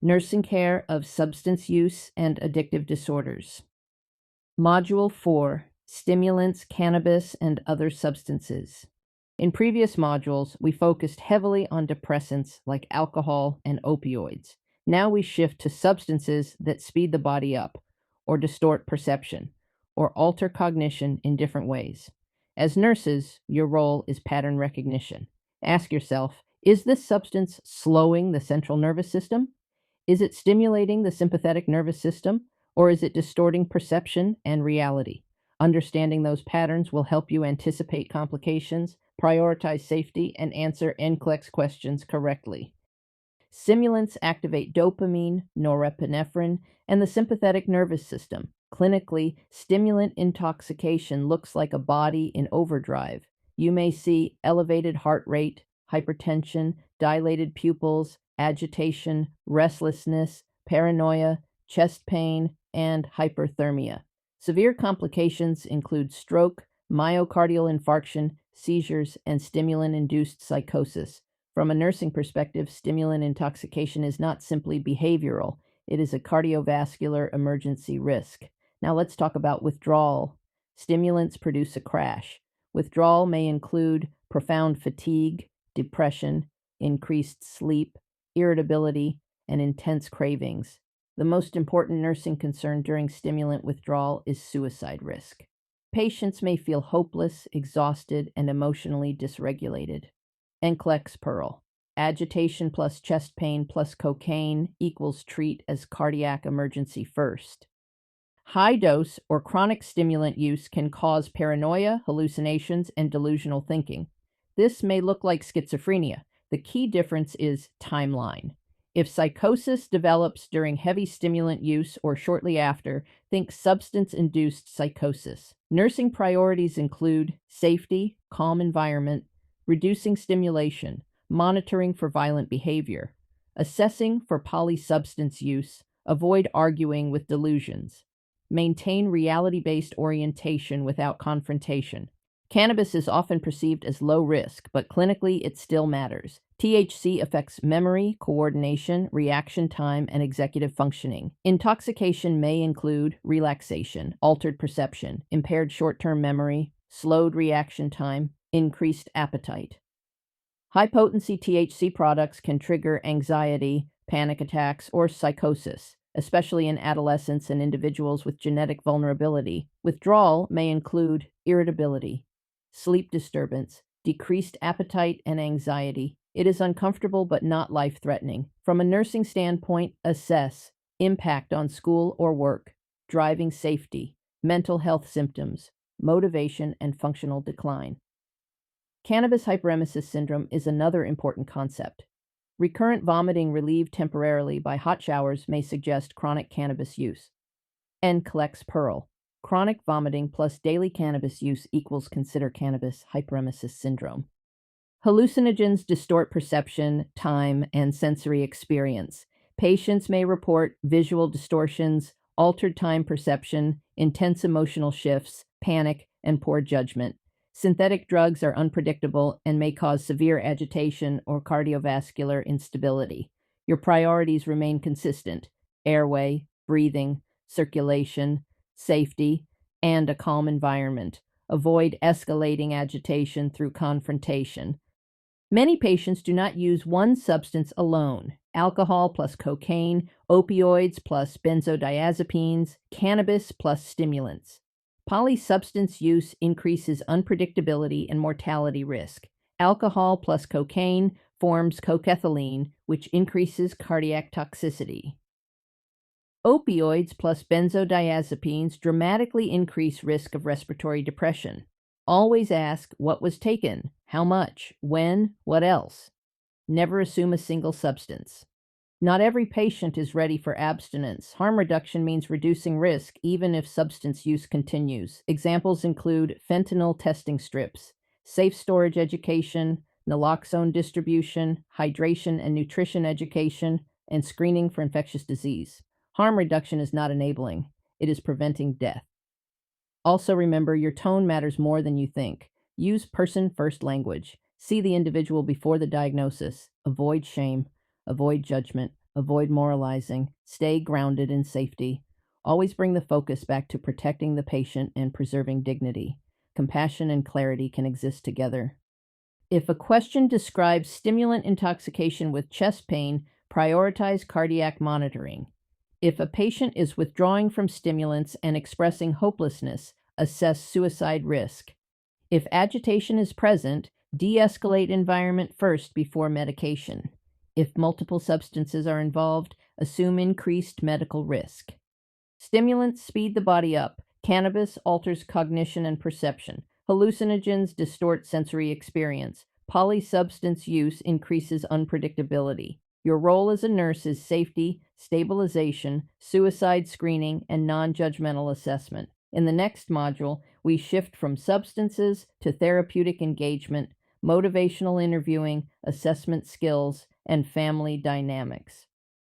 Nursing Care of Substance Use and Addictive Disorders. Module 4, Stimulants, Cannabis, and Other Substances. In previous modules, we focused heavily on depressants like alcohol and opioids. Now we shift to substances that speed the body up, or distort perception, or alter cognition in different ways. As nurses, your role is pattern recognition. Ask yourself, is this substance slowing the central nervous system? Is it stimulating the sympathetic nervous system, or is it distorting perception and reality? Understanding those patterns will help you anticipate complications, prioritize safety, and answer NCLEX questions correctly. Stimulants activate dopamine, norepinephrine, and the sympathetic nervous system. Clinically, stimulant intoxication looks like a body in overdrive. You may see elevated heart rate, hypertension, dilated pupils, agitation, restlessness, paranoia, chest pain, and hyperthermia. Severe complications include stroke, myocardial infarction, seizures, and stimulant-induced psychosis. From a nursing perspective, stimulant intoxication is not simply behavioral. It is a cardiovascular emergency risk. Now let's talk about withdrawal. Stimulants produce a crash. Withdrawal may include profound fatigue, depression, increased sleep, irritability, and intense cravings. The most important nursing concern during stimulant withdrawal is suicide risk. Patients may feel hopeless, exhausted, and emotionally dysregulated. NCLEX Pearl. Agitation plus chest pain plus cocaine equals treat as cardiac emergency first. High dose or chronic stimulant use can cause paranoia, hallucinations, and delusional thinking. This may look like schizophrenia. The key difference is timeline. If psychosis develops during heavy stimulant use or shortly after, think substance-induced psychosis. Nursing priorities include safety, calm environment, reducing stimulation, monitoring for violent behavior, assessing for polysubstance use, avoid arguing with delusions, maintain reality-based orientation without confrontation. Cannabis is often perceived as low risk, but clinically it still matters. THC affects memory, coordination, reaction time, and executive functioning. Intoxication may include relaxation, altered perception, impaired short-term memory, slowed reaction time, increased appetite. High-potency THC products can trigger anxiety, panic attacks, or psychosis, especially in adolescents and individuals with genetic vulnerability. Withdrawal may include irritability, sleep disturbance, decreased appetite, and anxiety. It is uncomfortable but not life-threatening. From a nursing standpoint, assess impact on school or work, driving safety, mental health symptoms, motivation, and functional decline. Cannabis hyperemesis syndrome is another important concept. Recurrent vomiting relieved temporarily by hot showers may suggest chronic cannabis use. NCLEX Pearl. Chronic vomiting plus daily cannabis use equals consider cannabis hyperemesis syndrome. Hallucinogens distort perception, time, and sensory experience. Patients may report visual distortions, altered time perception, intense emotional shifts, panic, and poor judgment. Synthetic drugs are unpredictable and may cause severe agitation or cardiovascular instability. Your priorities remain consistent: airway, breathing, circulation, safety, and a calm environment. Avoid escalating agitation through confrontation. Many patients do not use one substance alone. Alcohol plus cocaine, opioids plus benzodiazepines, cannabis plus stimulants. Polysubstance use increases unpredictability and mortality risk. Alcohol plus cocaine forms cocaethylene, which increases cardiac toxicity. Opioids plus benzodiazepines dramatically increase risk of respiratory depression. Always ask what was taken, how much, when, what else. Never assume a single substance. Not every patient is ready for abstinence. Harm reduction means reducing risk even if substance use continues. Examples include fentanyl testing strips, safe storage education, naloxone distribution, hydration and nutrition education, and screening for infectious disease. Harm reduction is not enabling. It is preventing death. Also remember, your tone matters more than you think. Use person-first language. See the individual before the diagnosis. Avoid shame. Avoid judgment. Avoid moralizing. Stay grounded in safety. Always bring the focus back to protecting the patient and preserving dignity. Compassion and clarity can exist together. If a question describes stimulant intoxication with chest pain, prioritize cardiac monitoring. If a patient is withdrawing from stimulants and expressing hopelessness, assess suicide risk. If agitation is present, de escalate environment first before medication. If multiple substances are involved, assume increased medical risk. Stimulants speed the body up. Cannabis alters cognition and perception. Hallucinogens distort sensory experience. Polysubstance use increases unpredictability. Your role as a nurse is safety, stabilization, suicide screening, and non-judgmental assessment. In the next module, we shift from substances to therapeutic engagement, motivational interviewing, assessment skills, and family dynamics.